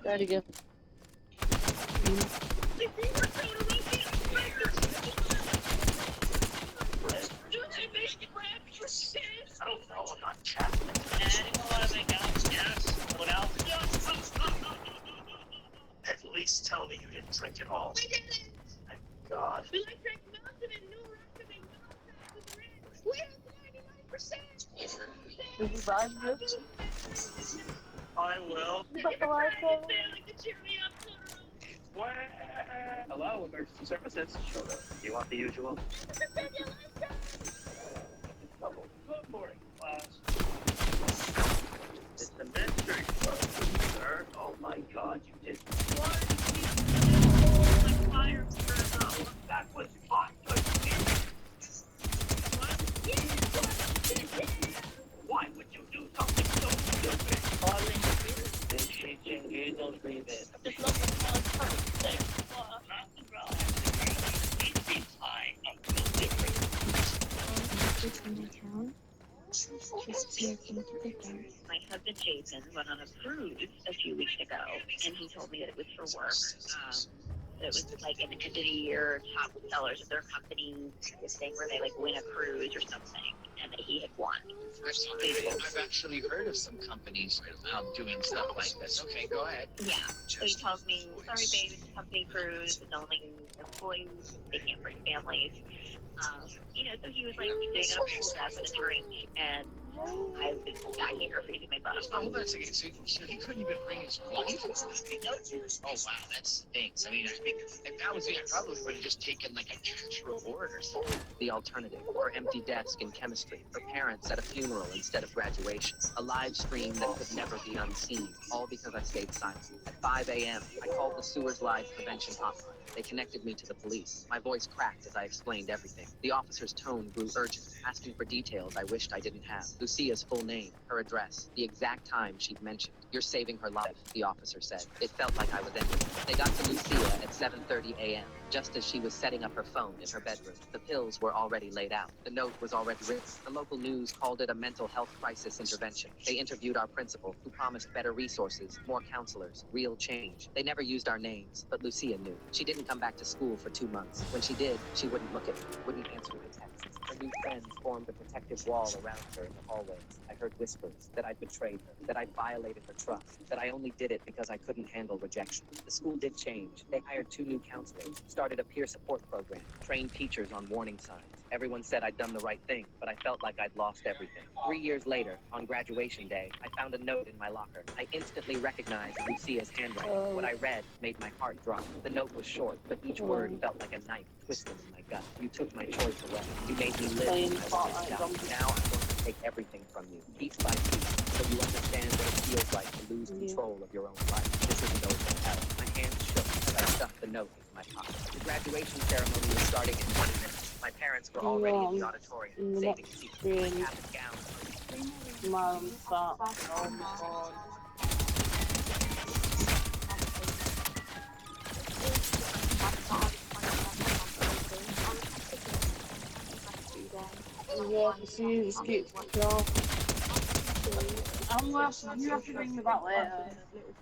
Try it again. I don't know, I'm not Catholic. What else? At least tell me you didn't drink it all. We didn't! Thank God. We drank mountain and new rockin' and mountain with red. We have 99%! Did you buy this? I will. But the lights are- Like the cheery up Hello, emergency services. You want the usual? Good morning, class. It's the mystery club, sir. Oh my God, you did. That was hot. Why would you do something so stupid? Then she changed those reasons. Just love the colors perfect. Nothing wrong. It seems fine. I'm feel different. It's in my town. Just smoking together. My husband Jason went on a cruise a few weeks ago, and he told me that it was for work. That it was like an end of the year top sellers of their company, this thing where they like win a cruise or something, and that he had won. I've actually heard of some companies doing stuff like this. Okay, go ahead. Yeah. So he tells me, sorry babe, it's a company cruise, it's only employees, they can't bring families. So he was like sitting up for that with a drink, and I was back here freezing my butt. Oh, hold on a second. So he couldn't even bring his wife? Oh, wow, that stinks. I mean, I think if that was me, I probably would have just taken like a cash reward or something. The alternative, her empty desk in chemistry, her parents at a funeral instead of graduation, a live stream that could never be unseen, all because I stayed silent. At 5 a.m., I called the Sewers Live Prevention Hotline. They connected me to the police. My voice cracked as I explained everything. The officer's tone grew urgent, asking for details I wished I didn't have. Lucia's full name, her address, the exact time she'd mentioned. You're saving her life, the officer said. It felt like I was ending. They got to Lucia at 7:30 a.m., just as she was setting up her phone in her bedroom. The pills were already laid out. The note was already written. The local news called it a mental health crisis intervention. They interviewed our principal, who promised better resources, more counselors, real change. They never used our names, but Lucia knew. She didn't come back to school for 2 months. When she did, she wouldn't look at me, wouldn't answer my texts. Her new friends formed a protective wall around her in the hallways. I heard whispers that I'd betrayed her, that I'd violated her trust, that I only did it because I couldn't handle rejection. The school did change. They hired 2 new counselors, started a peer support program, trained teachers on warning signs. Everyone said I'd done the right thing, but I felt like I'd lost everything. 3 years later, on graduation day, I found a note in my locker. I instantly recognized Lucia's handwriting. What I read made my heart drop. The note was short, but each word felt like a knife twisted in my gut. You took my choice away. You made me live. Playing when I wanted to die. Now I'm going to take everything from you, piece by piece, so you understand what it feels like to lose control of your own life. This isn't over. My hands shook as I stuffed the note into my pocket. The graduation ceremony was starting in 20 minutes. My parents were already in the auditorium, saving seats. My cap and gown. Mom, stop. Oh my God. Yeah, see, escape the job. Unless you have to ring me back later.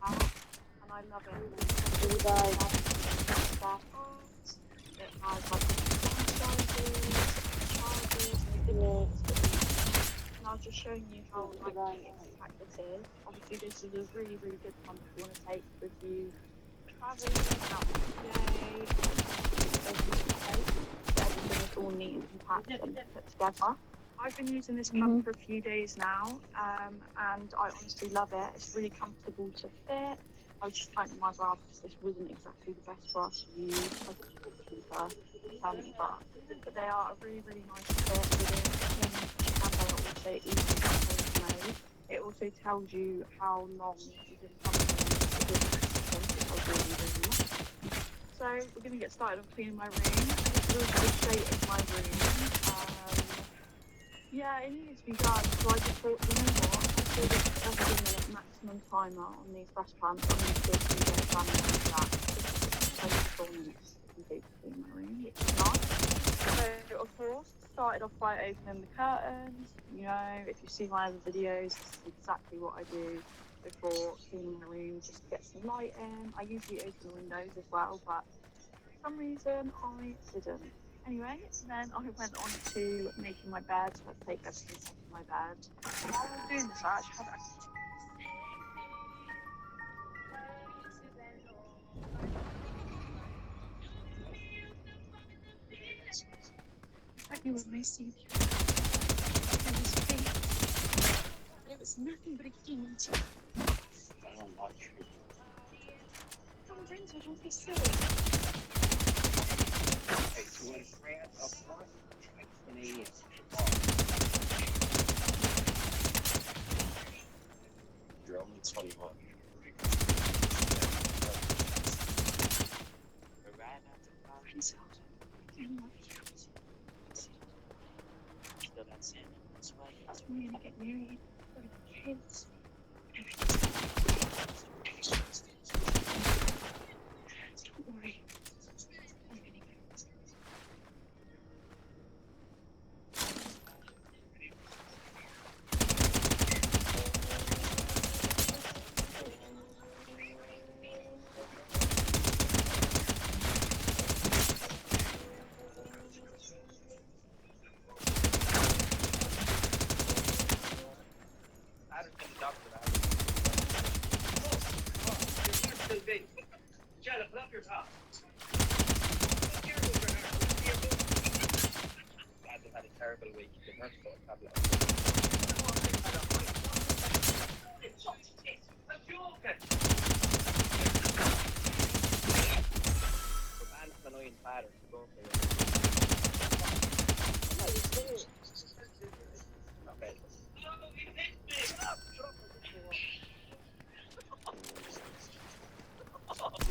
And I love it. Goodbye. It has like charges, Yeah. and I was just showing you how like practice is. Obviously, this is a really, really good one if you want to take with you traveling out the day. Everything is all neat and compact and put together. I've been using this cup for a few days now, and I honestly love it. It's really comfortable to fit. I was just tightening my bra because this wasn't exactly the best bra to use. I just cheaper, but they are a really, really nice fit. And they also easy to made. It also tells you how long you've been something. So we're going to get started on cleaning my room. This was the state of my room. Yeah, it needed to be done, so I just thought, you know what, I feel this 30-minute maximum timer on these breast pants, I'm going to see if we can get it done like that. Just 24 minutes to complete cleaning my room, which is nice. So, of course, started off by opening the curtains. You know, if you see my other videos, this is exactly what I do. before cleaning the room just to get some light in. I usually open the windows as well, but for some reason I didn't. Anyway, then I went on to making my bed, so let's take everything off my bed. While I was doing this, I actually had you were missing. It was fake. It was nothing but a game. I don't like you. Come on, Renzo, don't be silly. Hey, so in France, up front, like Canadian. You're only 21. Renzo, I love you. Still got sand in this way. That's when we're gonna get married. We're gonna have kids. Don't worry. I'm gonna get it. Patterson adopted that. You're too big. Jella, put up your top. Lads have had a terrible week. The nurse got a tablet. I'm joking. The man's annoying pattern. Okay.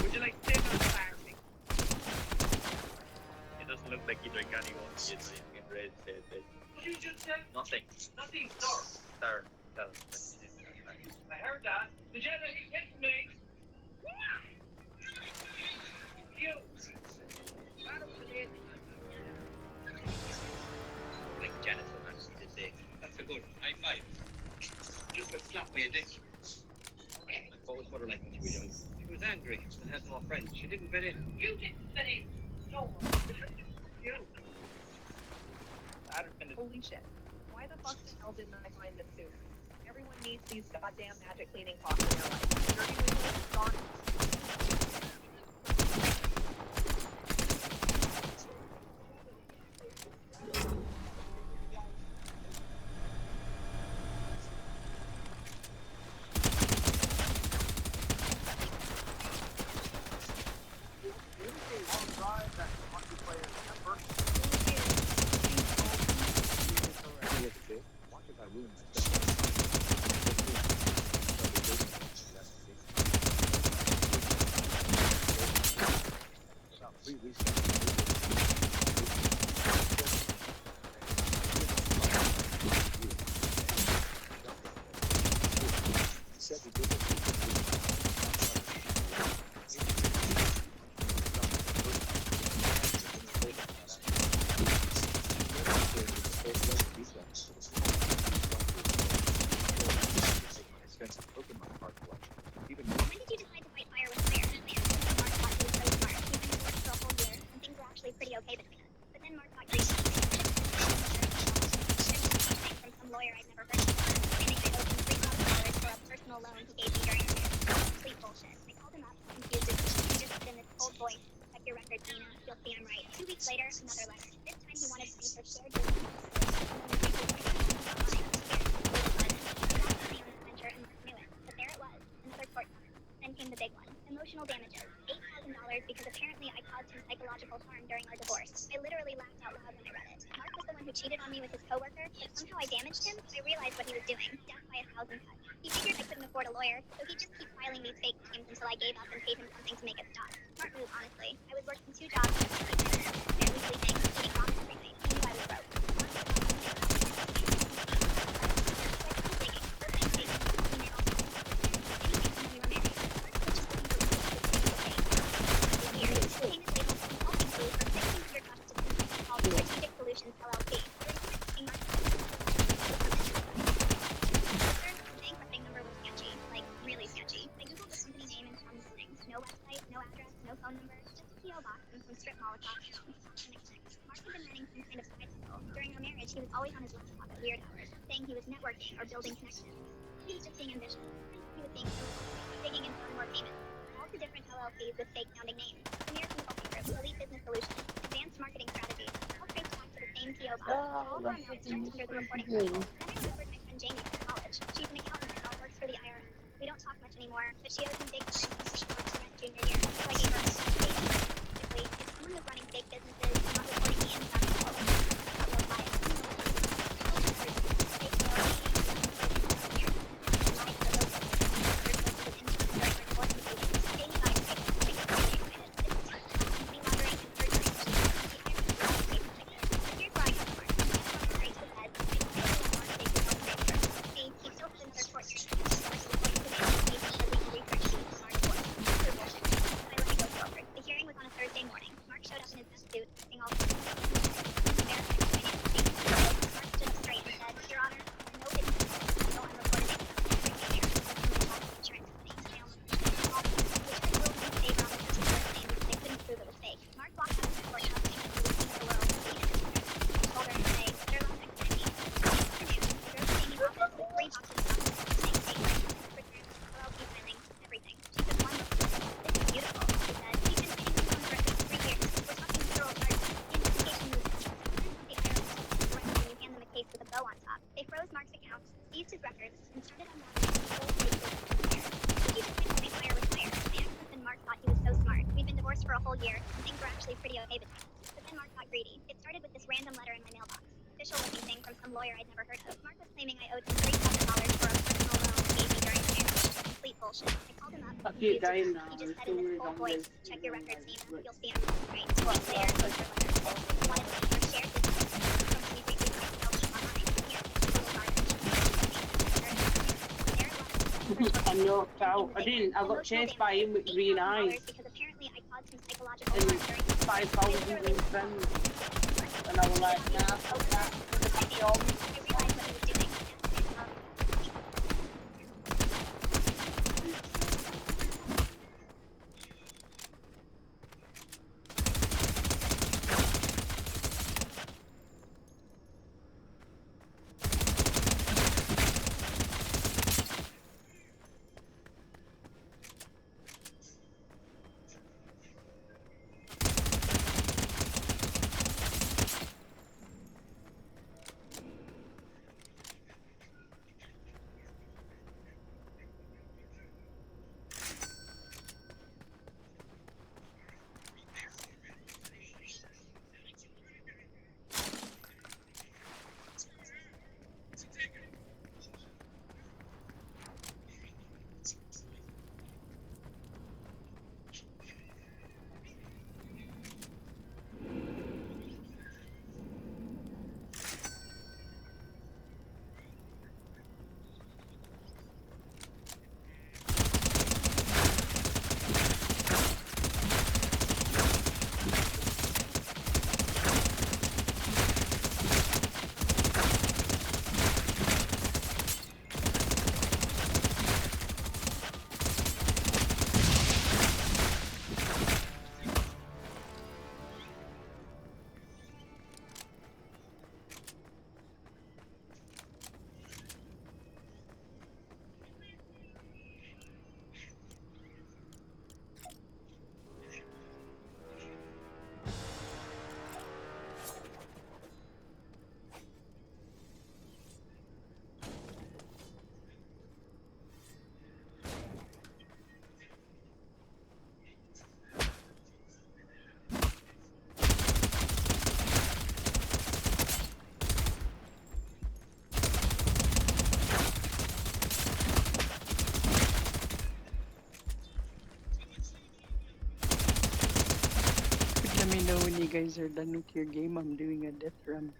Would you like to take on party? It doesn't look like you drink anyone. You in red said that. What did you just say? Nothing. Nothing, sir. Sir, tell us. I heard that. Did you ever hit me? You. Like Jennifer actually did say. That's a good high five. Just a slap me a dick. My father's mother like when she was young. She was angry and had no friends. She didn't fit in. You didn't fit in. No. You. Holy shit. Why the fuck the hell didn't I find this sooner? Everyone needs these goddamn magic cleaning pots in their life. Dirty windows, gone. number, just a P.O. box and some strip mall across town. Mark had been running some kind of side hustle. During our marriage, he was always on his laptop at weird hours, saying he was networking or building connections. He was just being ambitious. He was being so digging in for more payments. All to different LLCs with fake-sounding names. Premier Consulting Group, Elite Business Solutions, Advanced Marketing Strategies, all traced back to the same P.O. box. All of our amounts checked under the reporting threshold. Then I remembered my friend Jamie from college. She's an accountant and now works for the IRS. We don't talk much anymore, but she owes me big time from when she worked for my junior year, so I gave her a basically, if someone was running fake businesses and not reporting the ins back to college, I will buy it. The hearing was on a Thursday morning. Mark showed up in his best suit, looking all Mark stood up straight and said, Your Honor, no hidden no unreported income. Insurance company, all which I will in favor on the customer's name because they couldn't prove it was fake. Mark walked out of the courthouse thinking he was seeing the world. He didn't told her to say, They're lost next to me. Drove to Amy's office with 3 boxes of documents saying fake returns, LLC filings, everything. She took one look. This is beautiful, she said. We've been fighting this one for at least 3 years. We're talking federal charges. The investigation moves. The IRS when you hand them a case with a bow on top. They froze Mark's account, seized his records, and started unlocking the whole fake business. He just recently fired with fire. My ex-husband Mark thought he was so smart. We'd been divorced for a whole year, and things were actually pretty okay between us. But then Mark got greedy. It started with this random letter in my mailbox. Official looking thing from some lawyer I'd never heard of. Mark was claiming I owed him $3,000 for a personal loan he gave me during the marriage. Complete bullshit. I called him up. I keep dying now. He just There's said too in many his full voice, zombies. check your records, Nina. You'll see I'm right. 2 weeks later, he wrote a letter. Wanted to be shared with me. From me reading myself online. Here, little garbage. There it was. I knocked out. I didn't. I got chased by him with green eyes Because apparently I caused some psychological and harm during 5,000 friends. And I was like, nah, fuck that. I realized what he was doing. Let me know when you guys are done with your game. I'm doing a death run.